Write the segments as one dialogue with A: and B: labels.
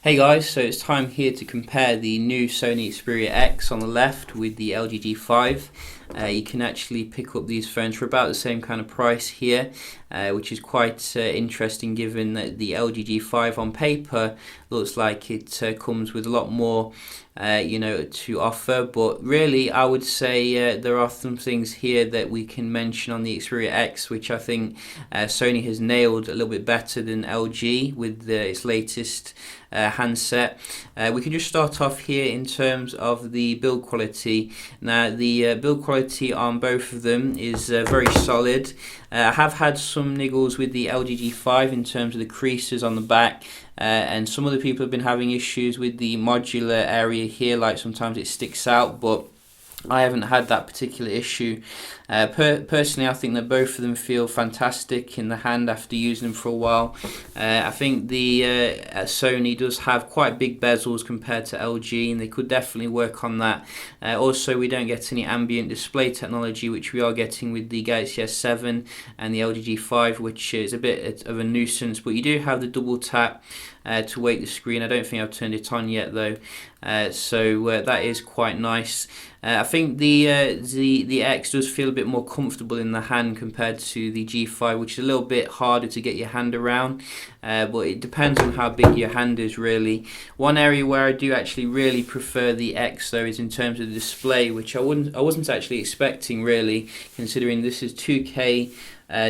A: Hey guys, so it's time here to compare the new Sony Xperia X on the left with the LG G5. You can actually pick up these phones for about the same kind of price here, which is quite interesting given that the LG G5 on paper looks like it comes with a lot more to offer, but really I would say there are some things here that we can mention on the Xperia X which I think Sony has nailed a little bit better than LG with its latest handset. We can just start off here in terms of the build quality. Now the build quality on both of them is very solid. I have had some niggles with the LG G5 in terms of the creases on the back. And some other people have been having issues with the modular area here, like sometimes it sticks out, but I haven't had that particular issue. Personally, I think that both of them feel fantastic in the hand after using them for a while. I think the Sony does have quite big bezels compared to LG, and they could definitely work on that. Also, we don't get any ambient display technology, which we are getting with the Galaxy S7 and the LG G5, which is a bit of a nuisance, but you do have the double tap to wake the screen. I don't think I've turned it on yet though, so that is quite nice. I think the X does feel a bit more comfortable in the hand compared to the G5, which is a little bit harder to get your hand around, but it depends on how big your hand is really. One area where I do actually really prefer the X though is in terms of the display, which I wasn't actually expecting really, considering this is 2K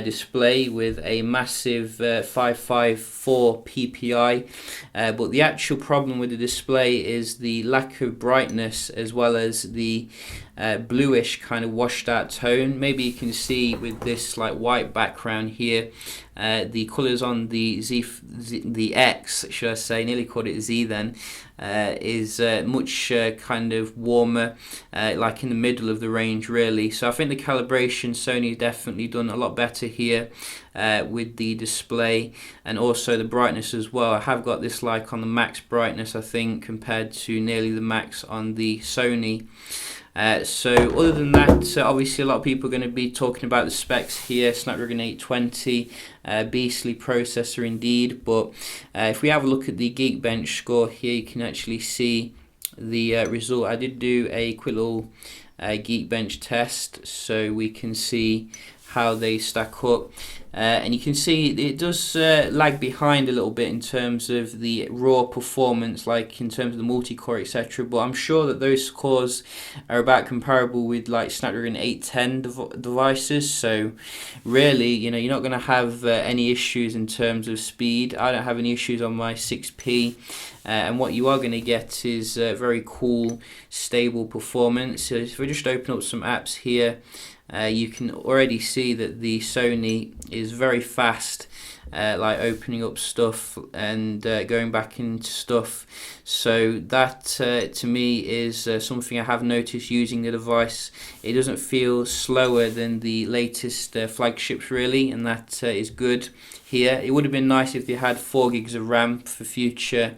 A: display with a massive 554 ppi, but the actual problem with the display is the lack of brightness as well as the bluish kind of washed out tone. Maybe you can see with this like white background here, the colors on the X, should I say, nearly called it Z then, is much kind of warmer, like in the middle of the range really. So I think the calibration Sony has definitely done a lot better here with the display and also the brightness as well. I have got this like on the max brightness I think compared to nearly the max on the Sony. So other than that, obviously a lot of people are going to be talking about the specs here. Snapdragon 820, beastly processor indeed, but if we have a look at the Geekbench score here, you can actually see the result. I did do a quick little Geekbench test so we can see how they stack up, and you can see it does lag behind a little bit in terms of the raw performance, like in terms of the multi-core etc, but I'm sure that those scores are about comparable with like Snapdragon 810 devices, so really you're not going to have any issues in terms of speed. I don't have any issues on my 6P, and what you are going to get is very cool stable performance. So if we just open up some apps here, you can already see that the Sony is very fast, like opening up stuff and going back into stuff. So that to me is something I have noticed using the device. It doesn't feel slower than the latest flagships really, and that is good here. It would have been nice if they had 4 gigs of RAM for future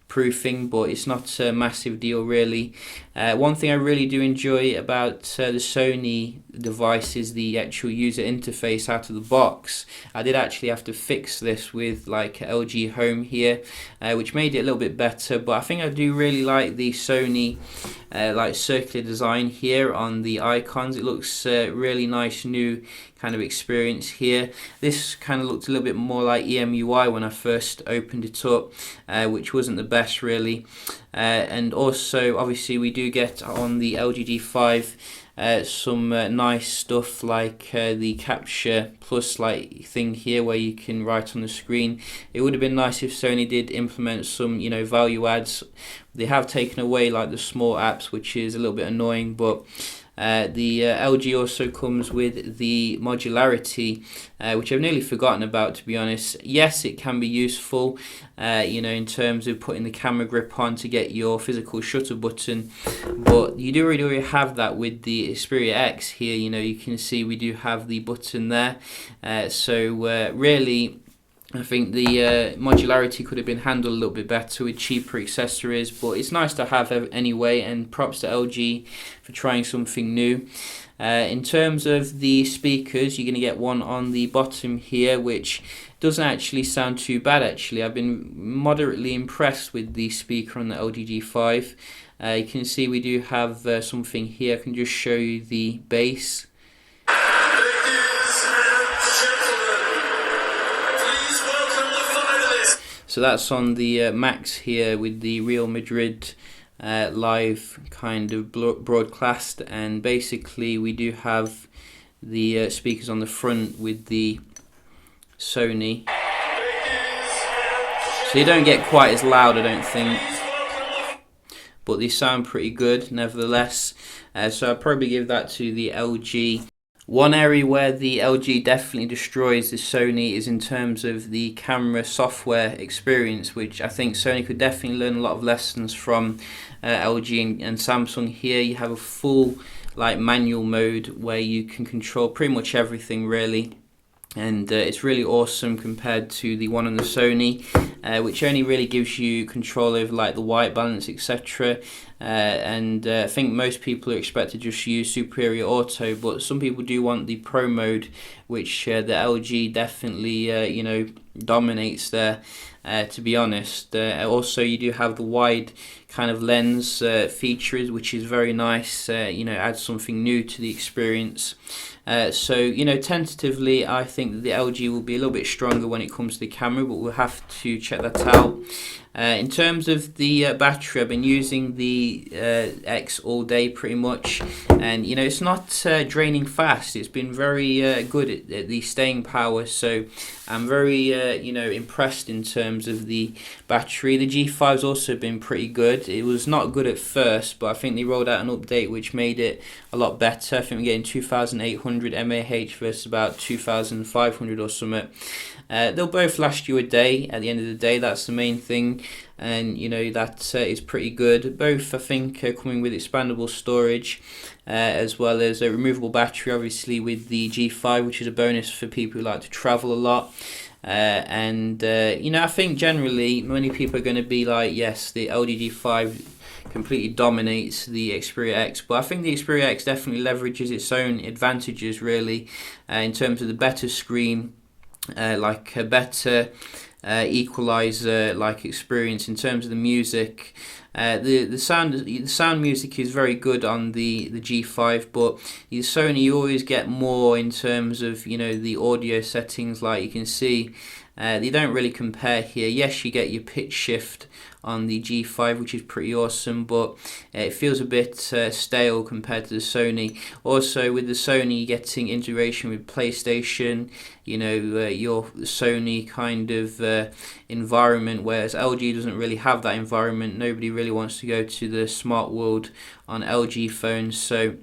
A: proofing, but it's not a massive deal really. One thing I really do enjoy about the Sony device is the actual user interface out of the box. I did actually have to fix this with like LG Home here, which made it a little bit better, but I think I do really like the Sony like circular design here on the icons. It looks really nice, new kind of experience here. This kind of looked a little bit more like EMUI when I first opened it up, which wasn't the best really. And also obviously we do get on the LG G5 some nice stuff like the capture plus like thing here where you can write on the screen. It would have been nice if Sony did implement some value adds. They have taken away like the small apps, which is a little bit annoying, but the LG also comes with the modularity, which I've nearly forgotten about, to be honest. Yes, it can be useful, in terms of putting the camera grip on to get your physical shutter button, but you do really have that with the Xperia X here. You can see we do have the button there, so really I think the modularity could have been handled a little bit better with cheaper accessories, but it's nice to have anyway, and props to LG for trying something new. In terms of the speakers, you're going to get one on the bottom here, which doesn't actually sound too bad actually. I've been moderately impressed with the speaker on the LG G5. You can see we do have something here. I can just show you the bass. So that's on the Max here with the Real Madrid live kind of broadcast, and basically we do have the speakers on the front with the Sony, so you don't get quite as loud, I don't think, but they sound pretty good nevertheless. So I'd probably give that to the LG. One area where the LG definitely destroys the Sony is in terms of the camera software experience, which I think Sony could definitely learn a lot of lessons from LG and Samsung. Here you have a full manual mode where you can control pretty much everything really, and it's really awesome compared to the one on the Sony, which only really gives you control over the white balance, etc. And I think most people are expected to just use Superior Auto, but some people do want the Pro mode, which the LG definitely dominates there, to be honest. Also you do have the wide kind of lens features, which is very nice, adds something new to the experience. So tentatively I think that the LG will be a little bit stronger when it comes to the camera, but we'll have to check that out. In terms of the battery, I've been using the X all day pretty much, and it's not draining fast. It's been very good at the staying power, so I'm very impressed in terms of the battery. The G5's also been pretty good. It was not good at first, but I think they rolled out an update which made it a lot better. I think we're getting 2,800 mAh versus about 2,500 or something. They'll both last you a day. At the end of the day, that's the main thing, and that is pretty good. Both I think coming with expandable storage, as well as a removable battery, obviously with the G5, which is a bonus for people who like to travel a lot. I think generally many people are going to be like, yes, the LG G5 completely dominates the Xperia X, but I think the Xperia X definitely leverages its own advantages really, in terms of the better screen, a better equalizer experience in terms of the music. The sound music is very good on the G5, but the Sony, you always get more in terms of the audio settings. Like you can see, they don't really compare here. Yes, you get your pitch shift on the G5, which is pretty awesome, but it feels a bit stale compared to the Sony. Also with the Sony, getting integration with PlayStation, your Sony kind of environment, whereas LG doesn't really have that environment. Nobody really wants to go to the smart world on LG phones, so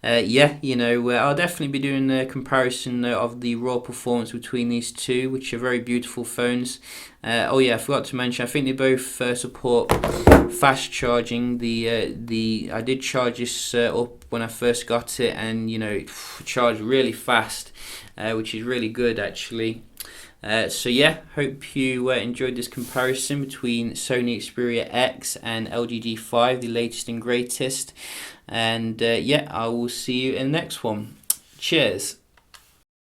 A: I'll definitely be doing a comparison of the raw performance between these two, which are very beautiful phones. I forgot to mention, I think they both support fast charging. I did charge this up when I first got it, and it charged really fast, which is really good actually. Hope you enjoyed this comparison between Sony Xperia X and LG G5, the latest and greatest. And I will see you in the next one. Cheers.